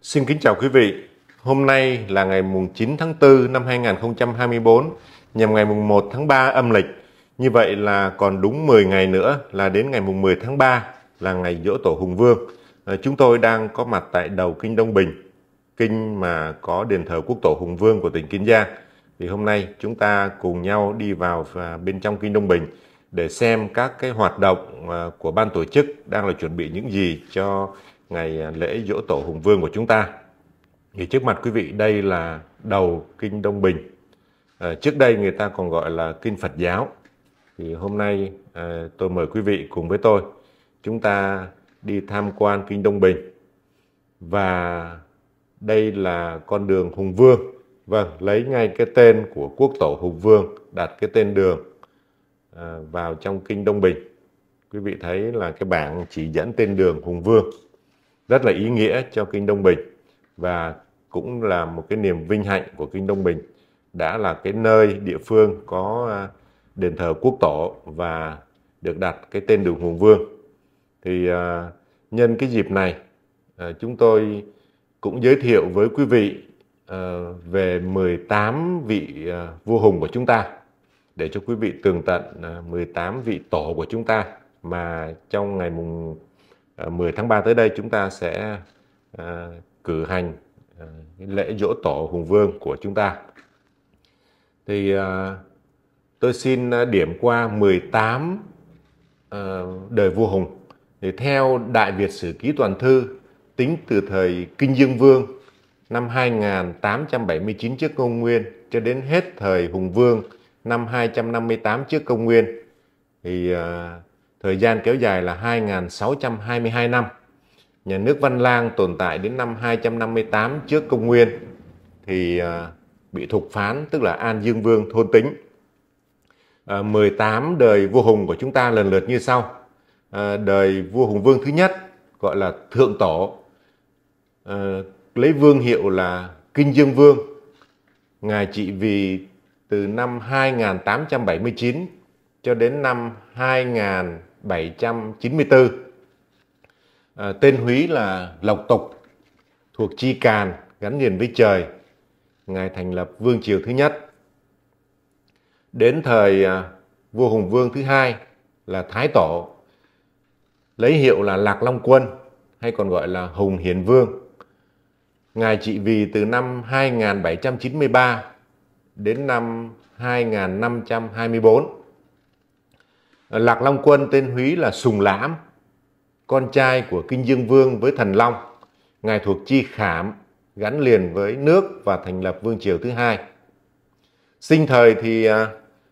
Xin kính chào quý vị. Hôm nay là ngày mùng 9 tháng 4 năm 2024, nhằm ngày mùng 1 tháng 3 âm lịch. Như vậy là còn đúng 10 ngày nữa là đến ngày mùng 10 tháng 3 là ngày giỗ tổ Hùng Vương. Chúng tôi đang có mặt tại đầu kinh Đông Bình, kinh mà có đền thờ quốc tổ Hùng Vương của tỉnh Kiên Giang. Thì hôm nay chúng ta cùng nhau đi vào bên trong kinh Đông Bình để xem các cái hoạt động của ban tổ chức đang là chuẩn bị những gì cho ngày lễ giỗ tổ Hùng Vương của chúng ta. Thì trước mặt quý vị đây là đầu kinh Đông Bình. Trước đây người ta còn gọi là kinh Phật giáo. Thì hôm nay tôi mời quý vị cùng với tôi chúng ta đi tham quan kinh Đông Bình. Và đây là con đường Hùng Vương. Vâng, lấy ngay cái tên của quốc tổ Hùng Vương, đặt cái tên đường vào trong kinh Đông Bình. Quý vị thấy là cái bảng chỉ dẫn tên đường Hùng Vương, rất là ý nghĩa cho kinh Đông Bình và cũng là một cái niềm vinh hạnh của kinh Đông Bình, đã là cái nơi địa phương có đền thờ quốc tổ và được đặt cái tên đường Hùng Vương. Thì nhân cái dịp này chúng tôi cũng giới thiệu với quý vị về 18 vị vua hùng của chúng ta, để cho quý vị tường tận 18 vị tổ của chúng ta mà trong ngày mùng 10 tháng 3 tới đây chúng ta sẽ cử hành lễ giỗ tổ Hùng Vương của chúng ta. Thì tôi xin điểm qua 18 đời vua hùng. Thì theo Đại Việt Sử Ký Toàn Thư, tính từ thời Kinh Dương Vương năm 2879 trước Công Nguyên cho đến hết thời Hùng Vương năm 258 trước Công Nguyên, thì thời gian kéo dài là 2622 năm. Nhà nước Văn Lang tồn tại đến năm 258 trước Công Nguyên thì bị thục phán, tức là An Dương Vương thôn tính. 18 đời vua hùng của chúng ta lần lượt như sau. Đời vua Hùng Vương thứ nhất gọi là Thượng Tổ, lấy vương hiệu là Kinh Dương Vương. Ngài trị vì từ năm 2879 cho đến năm 2794. Tên húy là Lộc Tục, thuộc Chi Càn, gắn liền với trời. Ngài thành lập vương triều thứ nhất. Đến thời vua Hùng Vương thứ hai là Thái Tổ, lấy hiệu là Lạc Long Quân, hay còn gọi là Hùng Hiền Vương. Ngài trị vì từ năm 2793 đến năm 2524. Lạc Long Quân tên húy là Sùng Lãm, con trai của Kinh Dương Vương với Thần Long. Ngài thuộc Chi Khảm, gắn liền với nước và thành lập vương triều thứ hai. Sinh thời thì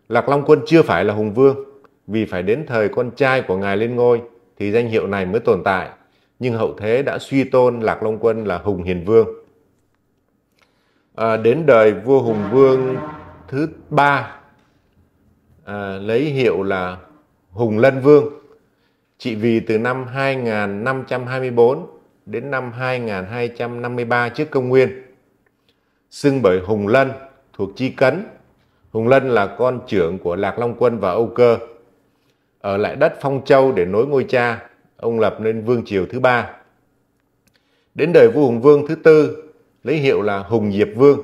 Lạc Long Quân chưa phải là Hùng Vương, vì phải đến thời con trai của ngài lên ngôi thì danh hiệu này mới tồn tại. Nhưng hậu thế đã suy tôn Lạc Long Quân là Hùng Hiền Vương. Đến đời vua Hùng Vương thứ ba, lấy hiệu là Hùng Lân Vương, trị vì từ năm 2524 đến năm 2253 trước Công Nguyên. Xưng bởi Hùng Lân, thuộc Chi Cấn. Hùng Lân là con trưởng của Lạc Long Quân và Âu Cơ. Ở lại đất Phong Châu để nối ngôi cha, ông lập nên vương triều thứ ba. Đến đời vua Hùng Vương thứ tư, lấy hiệu là Hùng Diệp Vương.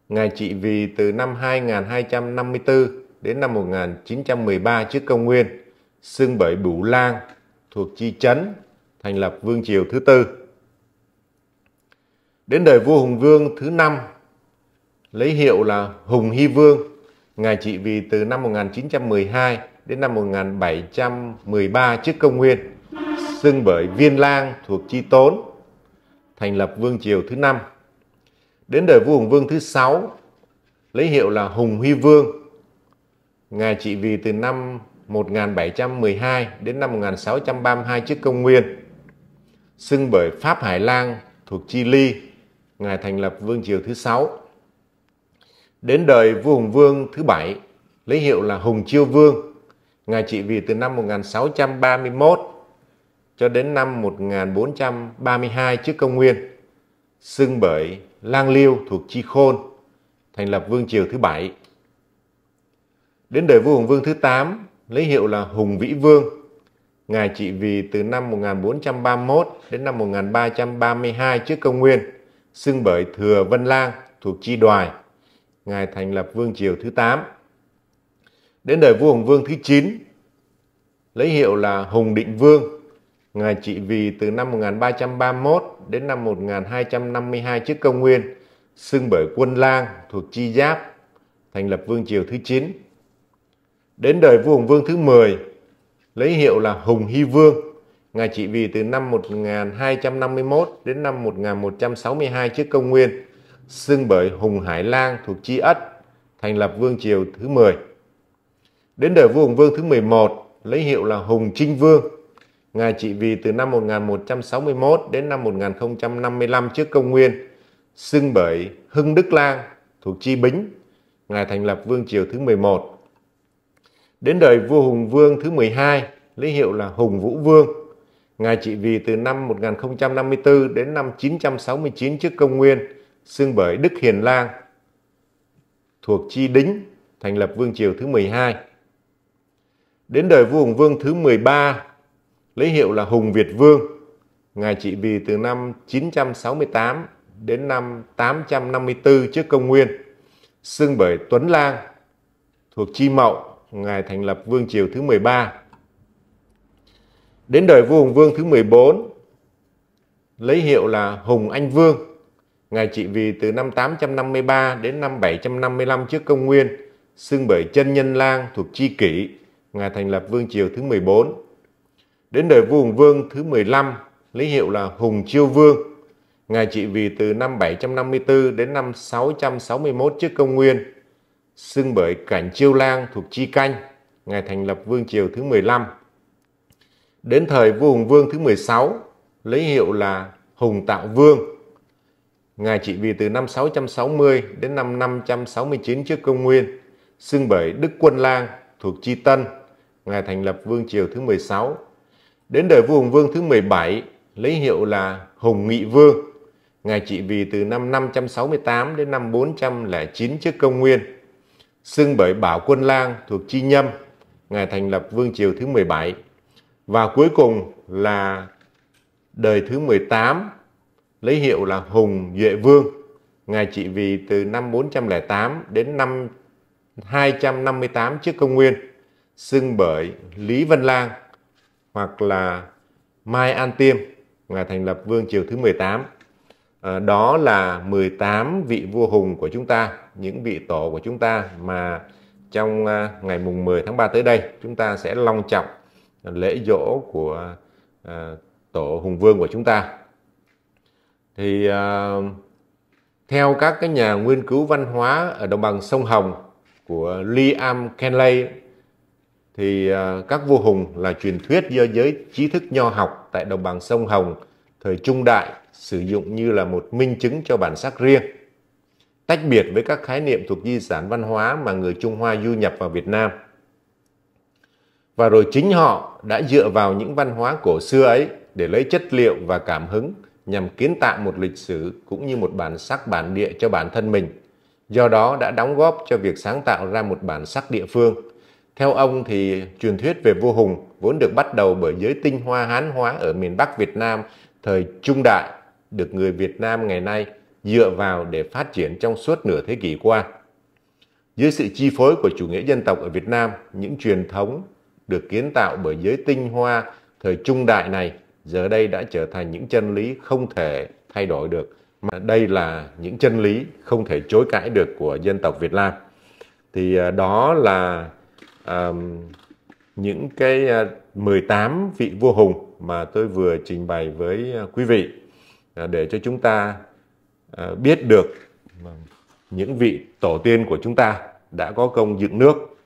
Ngài trị vì từ năm 2254 đến năm 1913 trước Công Nguyên. Xưng bởi Bửu Lang, thuộc Chi Trấn, thành lập vương triều thứ tư. Đến đời vua Hùng Vương thứ năm, lấy hiệu là Hùng Hy Vương. Ngài trị vì từ năm 1912 đến năm 1713 trước Công Nguyên. Xưng bởi Viên Lang, thuộc Chi Tốn, thành lập vương triều thứ năm. Đến đời vua Hùng Vương thứ sáu, lấy hiệu là Hùng Huy Vương. Ngài trị vì từ năm 1712 đến năm 1632 trước Công Nguyên. Xưng bởi Pháp Hải Lang, thuộc Chi Ly. Ngài thành lập vương triều thứ sáu. Đến đời vua Hùng Vương thứ bảy, lấy hiệu là Hùng Chiêu Vương. Ngài trị vì từ năm 1631 cho đến năm 1432 trước Công Nguyên. Xưng bởi Lang Liêu, thuộc Chi Khôn, thành lập vương triều thứ bảy. Đến đời vua Hùng Vương thứ 8, lấy hiệu là Hùng Vĩ Vương. Ngài trị vì từ năm 1431 đến năm 1332 trước công nguyên, xưng bởi Thừa Vân Lang thuộc chi Đoài. Ngài thành lập vương triều thứ 8. Đến đời vua Hùng Vương thứ 9, lấy hiệu là Hùng Định Vương. Ngài trị vì từ năm 1331 đến năm 1252 trước công nguyên, xưng bởi Quân Lang thuộc chi Giáp, thành lập vương triều thứ 9. Đến đời vua Hùng Vương thứ 10, lấy hiệu là Hùng Hy Vương. Ngài trị vì từ năm 1251 đến năm 1162 trước công nguyên, xưng bởi Hùng Hải Lang thuộc chi Ất, thành lập vương triều thứ 10. Đến đời vua Hùng Vương thứ 11, lấy hiệu là Hùng Trinh Vương. Ngài trị vì từ năm 1161 đến năm 1055 trước công nguyên, xưng bởi Hưng Đức Lang thuộc chi Bính. Ngài thành lập vương triều thứ 11. Đến đời vua Hùng Vương thứ 12, lấy hiệu là Hùng Vũ Vương. Ngài trị vì từ năm 1054 đến năm 969 trước công nguyên, xưng bởi Đức Hiền Lang thuộc chi Đính, thành lập vương triều thứ 12. Đến đời vua Hùng Vương thứ 13, lấy hiệu là Hùng Việt Vương. Ngài trị vì từ năm 968 đến năm 854 trước công nguyên, xưng bởi Tuấn Lang thuộc chi Mậu. Ngài thành lập vương triều thứ 13. Đến đời vua Hùng Vương thứ 14, lấy hiệu là Hùng Anh Vương. Ngài trị vì từ năm 853 đến năm 755 trước công nguyên, xưng bởi Chân Nhân Lang thuộc chi Kỷ. Ngài thành lập vương triều thứ 14. Đến đời vua Hùng Vương thứ 15, lấy hiệu là Hùng Chiêu Vương. Ngài trị vì từ năm 754 đến năm 661 trước công nguyên, xưng bởi Cảnh Chiêu Lang thuộc chi Canh. Ngài thành lập vương triều thứ 15. Đến thời vua Hùng Vương thứ 16, lấy hiệu là Hùng Tạo Vương. Ngài trị vì từ năm 660 đến năm 569 trước công nguyên, xưng bởi Đức Quân Lang thuộc chi Tân. Ngài thành lập vương triều thứ 16. Đến đời vua Hùng Vương thứ 17, lấy hiệu là Hùng Nghị Vương. Ngài trị vì từ năm 568 đến năm 409 trước công nguyên, xưng bởi Bảo Quân Lang thuộc chi Nhâm. Ngài thành lập vương triều thứ 17. Và cuối cùng là đời thứ 18, lấy hiệu là Hùng Duệ Vương. Ngài trị vì từ năm 408 đến năm 258 trước công nguyên, xưng bởi Lý Vân Lang hoặc là Mai An Tiêm. Ngài thành lập vương triều thứ 18. Đó là 18 vị vua hùng của chúng ta, những vị tổ của chúng ta mà trong ngày mùng 10 tháng 3 tới đây chúng ta sẽ long trọng lễ giỗ của tổ hùng vương của chúng ta. Thì theo các cái nhà nghiên cứu văn hóa ở đồng bằng sông Hồng của Liam Kenley, thì các vua hùng là truyền thuyết do giới trí thức nho học tại đồng bằng sông Hồng thời Trung Đại sử dụng như là một minh chứng cho bản sắc riêng, tách biệt với các khái niệm thuộc di sản văn hóa mà người Trung Hoa du nhập vào Việt Nam. Và rồi chính họ đã dựa vào những văn hóa cổ xưa ấy để lấy chất liệu và cảm hứng nhằm kiến tạo một lịch sử cũng như một bản sắc bản địa cho bản thân mình. Do đó đã đóng góp cho việc sáng tạo ra một bản sắc địa phương. Theo ông thì truyền thuyết về vua hùng vốn được bắt đầu bởi giới Tinh Hoa Hán hóa ở miền Bắc Việt Nam thời Trung Đại, được người Việt Nam ngày nay dựa vào để phát triển trong suốt nửa thế kỷ qua. Dưới sự chi phối của chủ nghĩa dân tộc ở Việt Nam, những truyền thống được kiến tạo bởi giới Tinh Hoa thời Trung Đại này giờ đây đã trở thành những chân lý không thể thay đổi được, mà đây là những chân lý không thể chối cãi được của dân tộc Việt Nam. Thì đó là những cái 18 vị vua hùng mà tôi vừa trình bày với quý vị để cho chúng ta biết được những vị tổ tiên của chúng ta đã có công dựng nước,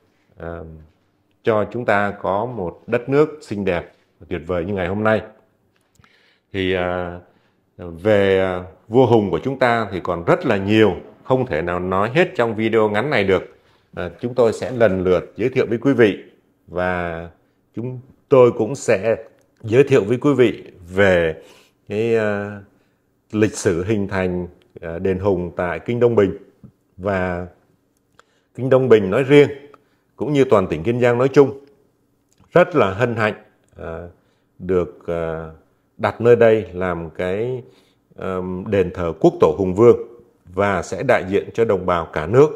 cho chúng ta có một đất nước xinh đẹp tuyệt vời như ngày hôm nay. Thì về vua hùng của chúng ta thì còn rất là nhiều, không thể nào nói hết trong video ngắn này được. Chúng tôi sẽ lần lượt giới thiệu với quý vị, và chúng tôi cũng sẽ giới thiệu với quý vị về cái lịch sử hình thành đền Hùng tại Kinh Đông Bình và Kinh Đông Bình nói riêng cũng như toàn tỉnh Kiên Giang nói chung. Rất là hân hạnh được đặt nơi đây làm cái đền thờ Quốc Tổ Hùng Vương và sẽ đại diện cho đồng bào cả nước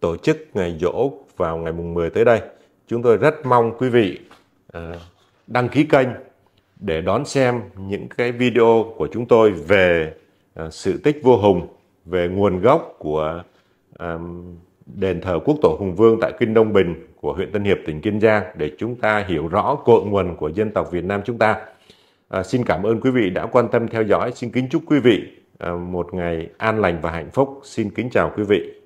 tổ chức ngày giỗ vào ngày mùng 10 tới đây. Chúng tôi rất mong quý vị đăng ký kênh để đón xem những cái video của chúng tôi về sự tích vua Hùng, về nguồn gốc của đền thờ Quốc Tổ Hùng Vương tại Kinh Đông Bình của huyện Tân Hiệp, tỉnh Kiên Giang, để chúng ta hiểu rõ cội nguồn của dân tộc Việt Nam chúng ta. Xin cảm ơn quý vị đã quan tâm theo dõi. Xin kính chúc quý vị một ngày an lành và hạnh phúc. Xin kính chào quý vị.